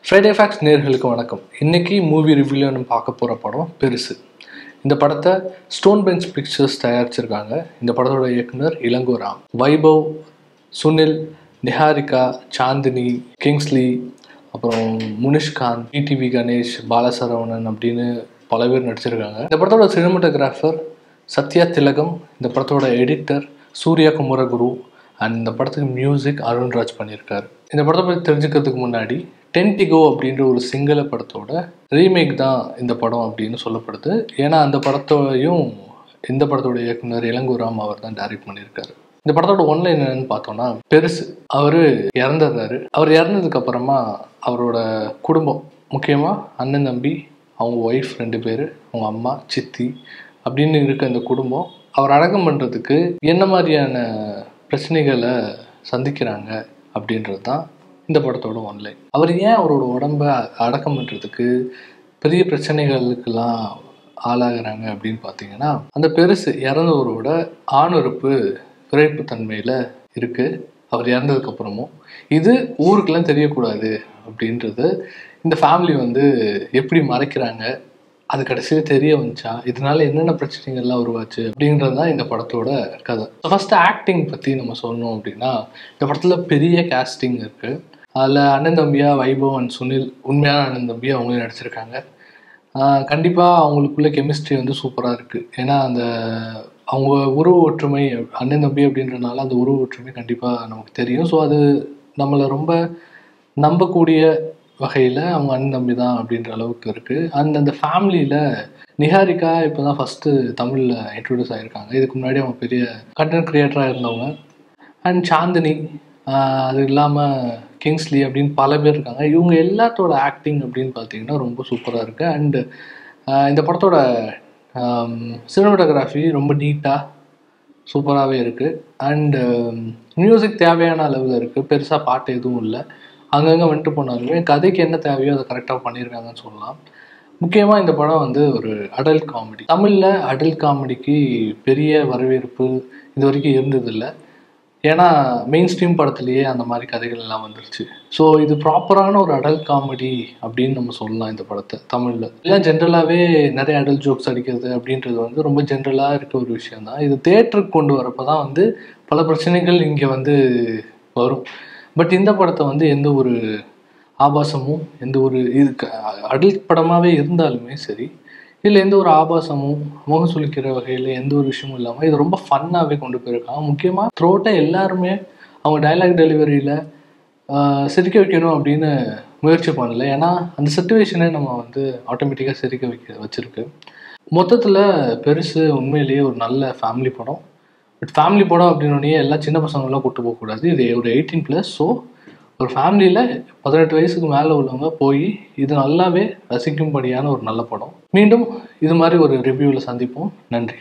Friday facts நேயர்களுக்கு வணக்கம். இன்னைக்கு மூவி ரிவ்யூவில் நம்ம பார்க்க போகிற படம் பெருசு. இந்த படத்தை ஸ்டோன் பெஞ்ச் பிக்சர்ஸ் தயாரிச்சிருக்காங்க. இந்த படத்தோட இயக்குனர் இளங்கோராம். வைபவ், சுனில், நிஹாரிகா, சாந்தினி, கிங்ஸ்லி, அப்புறம் முனிஷ்காந்த், டிடிவி கணேஷ், பாலசரவணன் அப்படின்னு பல பேர் நடிச்சிருக்காங்க. இந்த படத்தோட சினிமாட்டோகிராஃபர் சத்யா திலகம், இந்த படத்தோட எடிட்டர் சூர்யா குமரகுரு, அண்ட் இந்த படத்துக்கு மியூசிக் அருண்ராஜ் பண்ணியிருக்காரு. இந்த படத்தை பற்றி தெரிஞ்சுக்கிறதுக்கு முன்னாடி டென்டிகோ அப்படின்ற ஒரு சிங்கள படத்தோட ரீமேக் தான் இந்த படம் அப்படின்னு சொல்லப்படுது. ஏன்னா அந்த படத்தையும் இந்த படத்தோட இயக்குனர் இளங்கோராம் அவர் தான் டைரக்ட் பண்ணியிருக்காரு. இந்த படத்தோட ஒன்லைன் என்னன்னு பார்த்தோம்னா, பெருசு அவர் இறந்துடுறாரு. அவர் இறந்ததுக்கு அப்புறமா அவரோட குடும்பம், முக்கியமாக அண்ணன் தம்பி, அவங்க ஒய்ஃப் 2 பேர், அவங்க அம்மா, சித்தி அப்படின்னு இருக்க அந்த குடும்பம் அவர் அடக்கம் பண்ணுறதுக்கு என்ன மாதிரியான பிரச்சனைகளை சந்திக்கிறாங்க அப்படின்றது தான் இந்த படத்தோட ஒன்லைன். அவர் ஏன் அவரோட உடம்ப அடக்கம் பண்ணுறதுக்கு பெரிய பிரச்சனைகளுக்கெல்லாம் ஆளாகிறாங்க அப்படின்னு பார்த்தீங்கன்னா, அந்த பெருசு இறந்தவரோட ஆணுறுப்பு விரைப்பு தன்மையில் இருக்குது. அவர் இறந்ததுக்கப்புறமும் இது ஊருக்கெல்லாம் தெரியக்கூடாது அப்படின்றது இந்த ஃபேமிலி எப்படி மறைக்கிறாங்க, அது கடைசியில் தெரிய வந்துச்சா, இதனால என்னென்ன பிரச்சனைகள்லாம் உருவாச்சு அப்படின்றது தான் இந்த படத்தோட கதை. ஃபர்ஸ்ட் ஆக்டிங் பற்றி நம்ம சொல்லணும் அப்படின்னா, இந்த படத்தில் பெரிய கேஸ்டிங் இருக்குது. அதில் அண்ணன் தம்பியா வைபவ் அண்ட் சுனில், உண்மையான அண்ணன் தம்பியா அவங்களே நடிச்சிருக்காங்க. கண்டிப்பாக அவங்களுக்குள்ள கெமிஸ்ட்ரி சூப்பராக இருக்குது. ஏன்னா அந்த அவங்க உருவ ஒற்றுமை, அண்ணன் தம்பி அப்படின்றனால அந்த உருவ ஒற்றுமை கண்டிப்பாக நமக்கு தெரியும். ஸோ அது நம்மளை ரொம்ப நம்பக்கூடிய வகையில் அவங்க அண்ணன் தம்பி தான் அப்படின்ற அளவுக்கு இருக்குது. அந்த ஃபேமிலியில் நிஹாரிகா இப்போ தான் ஃபஸ்ட்டு தமிழில் இன்ட்ரடியூஸ் ஆகியிருக்காங்க. இதுக்கு முன்னாடி அவங்க பெரிய கண்டென்ட் க்ரியேட்டராக இருந்தவங்க. அண்ட் சாந்தினி, அது இல்லாமல் கிங்ஸ்லி அப்படின்னு பல பேர் இருக்காங்க. இவங்க எல்லாத்தோட ஆக்டிங் அப்படின்னு பார்த்தீங்கன்னா ரொம்ப சூப்பராக இருக்குது. அண்டு இந்த படத்தோட சினிமாட்டோகிராஃபி ரொம்ப நீட்டாக சூப்பராகவே இருக்குது. அண்டு மியூசிக் தேவையான அளவில் இருக்குது. பெருசாக பாட்டு எதுவும் இல்லை. அங்கங்கே போனாலுமே கதைக்கு என்ன தேவையோ அதை கரெக்டாக பண்ணியிருக்காங்கன்னு சொல்லலாம். முக்கியமாக இந்த படம் ஒரு அடல்ட் காமெடி. தமிழில் அடல்ட் காமெடிக்கு பெரிய வரவேற்பு இது வரைக்கும் இருந்ததில்லை. ஏன்னா மெயின் ஸ்ட்ரீம் படத்துலேயே அந்த மாதிரி கதைகள் எல்லாம் வந்துருச்சு. ஸோ இது ப்ராப்பரான ஒரு அடல்ட் காமெடி அப்படின்னு நம்ம சொல்லலாம் இந்த படத்தை தமிழில். இல்லை ஜென்ரலாகவே நிறைய அடல்ட் ஜோக்ஸ் அடிக்கிறது அப்படின்றது ரொம்ப ஜென்ரலாக இருக்க ஒரு விஷயந்தான். இது தேட்டருக்கு கொண்டு வரப்போ தான் பல பிரச்சனைகள் இங்கே வரும். பட் இந்த படத்தை எந்த ஒரு ஆபாசமும், எந்த ஒரு அடல்ட் படமாகவே இருந்தாலுமே சரி, இதில் எந்த ஒரு ஆபாசமும் முகம் சுளிக்கிற வகையில் எந்த ஒரு விஷயமும் இல்லாமல் இது ரொம்ப ஃபன்னாகவே கொண்டு போயிருக்காங்க. முக்கியமாக த்ரோட்டாக எல்லாருமே அவங்க டைலாக் டெலிவரியில் சிரிக்க வைக்கணும் அப்படின்னு முயற்சி பண்ணல. ஏன்னா அந்த சிச்சுவேஷனே நம்ம ஆட்டோமேட்டிக்காக சிரிக்க வச்சிருக்கு. மொத்தத்தில் பெருசு உண்மையிலேயே ஒரு நல்ல ஃபேமிலி படம். பட் ஃபேமிலி படம் அப்படின்னே எல்லாம் சின்ன பசங்களாம் கூப்பிட்டு போகக்கூடாது. இது ஒரு 18+. ஸோ ஒரு ஃபேமிலியில் 18 வயசுக்கு மேலே உள்ளவங்க போய் இது நல்லாவே ரசிக்கும்படியான ஒரு நல்ல படம். மீண்டும் இது மாதிரி ஒரு ரிவ்யூவில் சந்திப்போம். நன்றி.